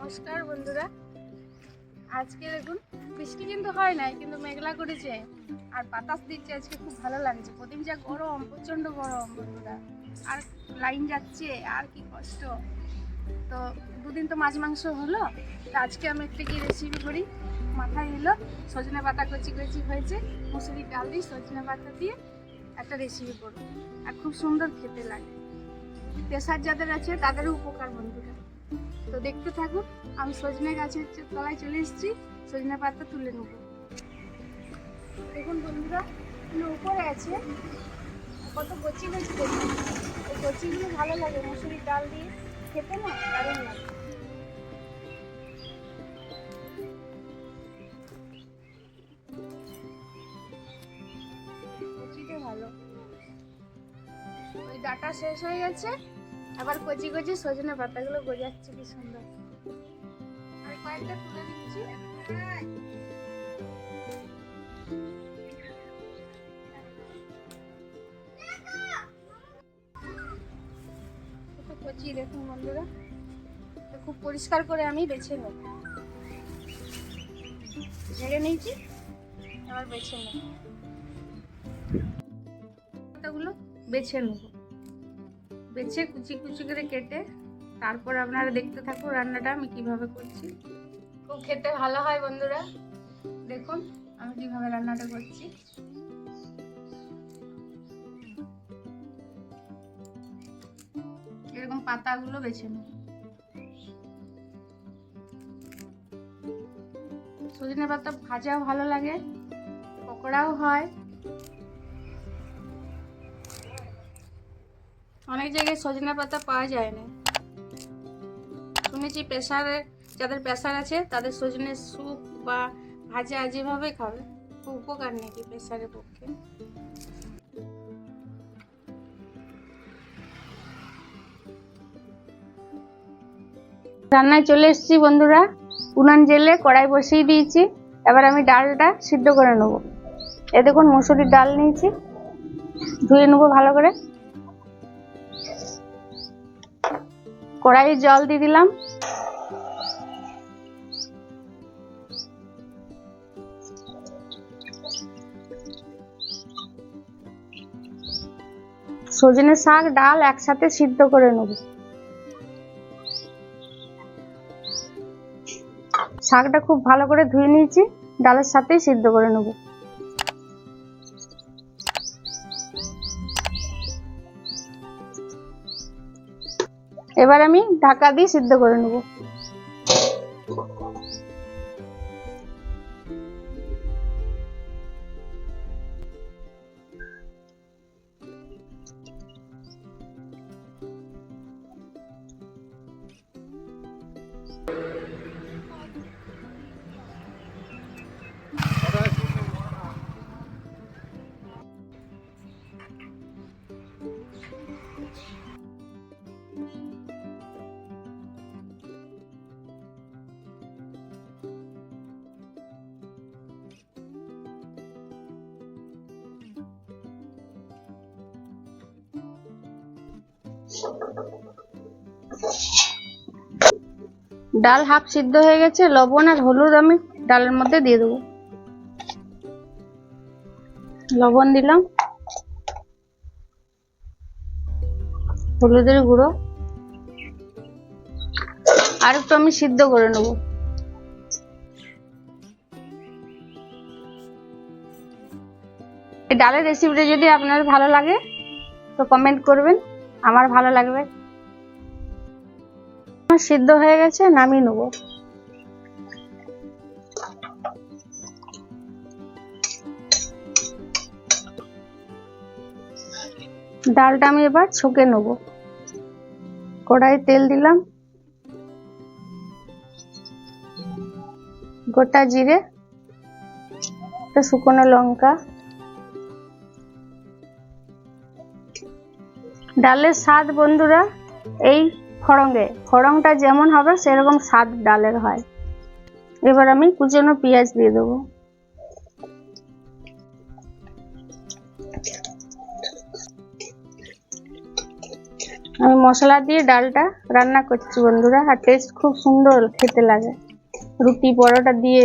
নমস্কার বন্ধুরা, আজকে দেখুন বৃষ্টি কিন্তু হয় নাই, কিন্তু মেঘলা করেছে আর বাতাস দিচ্ছে। আজকে খুব ভালো লাগছে। প্রতিদিন যা গরম, প্রচণ্ড গরম বন্ধুরা, আর লাইন যাচ্ছে, আর কি কষ্ট। তো দুদিন তো মাছ মাংস হলো, তো আজকে আমি একটা কি রেসিপি করি। মাথায় এলো সজনে পাতা কচি কচি হয়েছে, মুসুরির ডাল দিয়ে সজনে পাতা দিয়ে একটা রেসিপি করবো, আর খুব সুন্দর খেতে লাগে। প্রেশার যাদের আছে তাদেরও উপকার বন্ধুরা। তো দেখতে থাকুন। আমি সজনে গাছের তলায় চলে এসেছি, সজনে পাতা তুলে নেব। দেখুন বন্ধুরা, উপরে আছে কত কচি কচি দেখুন। এই কচিগুলো ভালো লাগে মুসুরির ডাল দিয়ে খেতে, না দারুণ লাগে। কচিটা ভালো। ওই ডাটা শেষ হয়ে গেছে, আবার কচি কচি সজনে পাতাগুলো গজাচ্ছে কি সুন্দর। আর কয়েকটা তুলে দিচ্ছি। কচি দেখুন বন্ধুরা, খুব পরিষ্কার করে আমি বেছে নেব। ঝেড়ে নিয়েছি, আবার বেছে নেব। পাতাগুলো বেছে নেব, বেছে কুচি কুচি করে কেটে তারপর আপনারা দেখতে থাকুন রান্নাটা আমি কিভাবে করছি। খুব খেতে ভালো হয় বন্ধুরা। দেখুন আমি কিভাবে রান্নাটা করছি। এরকম পাতাগুলো বেছে নেব। সজনে পাতা ভাজাও ভালো লাগে, পকোড়াও হয়। অনেক জায়গায় সজনে পাতা পাওয়া যায় না। শুনেছি যাদের প্রেসার আছে তাদের সজনে স্যুপ বা ভাজা যেভাবে খাবে খুব উপকার নাকি প্রেসারের পক্ষে। রান্নায় চলে এসেছি বন্ধুরা, উনান জেলে কড়াই বসিয়ে দিয়েছি। এবার আমি ডালটা সিদ্ধ করে নেব। এ দেখুন মুসুরির ডাল নিয়েছি, ধুয়ে নেবো ভালো করে। কড়াইয়ে জল দিয়ে দিলাম। সজনে শাক ডাল একসাথে সিদ্ধ করে নেব। শাকটা খুব ভালো করে ধুয়ে নিয়েছি, ডালের সাথেই সিদ্ধ করে নেব। এবার আমি ঢাকা দিয়ে সিদ্ধ করে নেব। ডাল হাফ সিদ্ধ হয়ে গেছে, লবণ আর হলুদ আমি ডালের মধ্যে দিয়ে দেবো। লবণ দিলাম, হলুদের গুঁড়ো, আর একটু আমি সিদ্ধ করে নেব। এই ডালের রেসিপিটা যদি আপনার ভালো লাগে তো কমেন্ট করবেন, আমার ভালো লাগবে। সিদ্ধ হয়ে গেছে, নামিয়ে নেব। ডালটা আমি এবার ছুঁকে নেব। কড়াই তেল দিলাম, গোটা জিরে, একটা শুকনো লঙ্কা। ডালের স্বাদ বন্ধুরা এই ফড়ংটা যেমন হবে সেরকম স্বাদ ডালের হয়। এবার আমি কুচানো পেঁয়াজ দিয়ে দেবো। আমি মশলা দিয়ে ডালটা রান্না করছি বন্ধুরা, আর টেস্ট খুব সুন্দর খেতে লাগে, রুটি পরোটা দিয়ে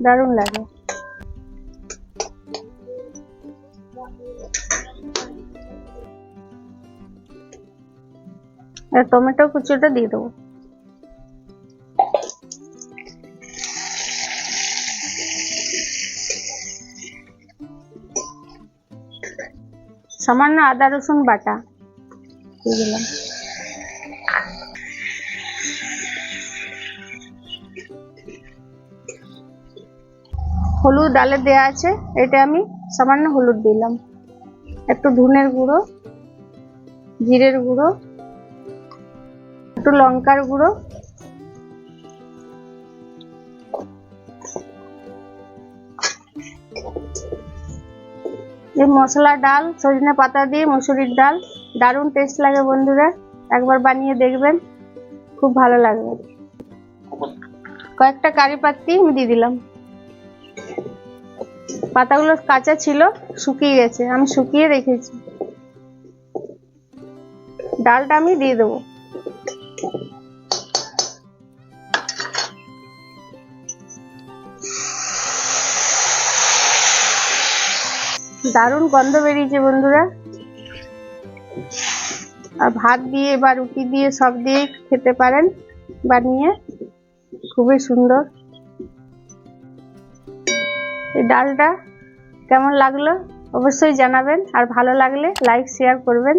দারুণ লাগে। আর টমেটো কুচোটা দিয়ে দেবো। সামান্য আদা রসুন বাটা দিয়ে দিলাম। হলুদ ডালে দেয়া আছে, এটা আমি সামান্য হলুদ দিলাম, একটু ধনের গুঁড়ো, জিরের গুঁড়ো, একটু লঙ্কার গুঁড়ো, এই মশলা ডাল সজনে পাতা দিয়ে মুসুরির ডাল দারুণ টেস্ট লাগে বন্ধুরা, একবার বানিয়ে দেখবেন, খুব ভালো লাগবে। কয়েকটা কারি পাতি আমি দিয়ে দিলাম। পাতাগুলো কাঁচা ছিল, শুকিয়ে গেছে, আমি শুকিয়ে রেখেছি। ডালটা আমি দিয়ে দেবো। দারুণ গন্ধ বেরিয়েছে বন্ধুরা, আর ভাত দিয়ে বা রুটি দিয়ে সব দিয়ে খেতে পারেন বানিয়ে, খুবই সুন্দর। এই ডালটা কেমন লাগলো অবশ্যই জানাবেন, আর ভালো লাগলে লাইক শেয়ার করবেন।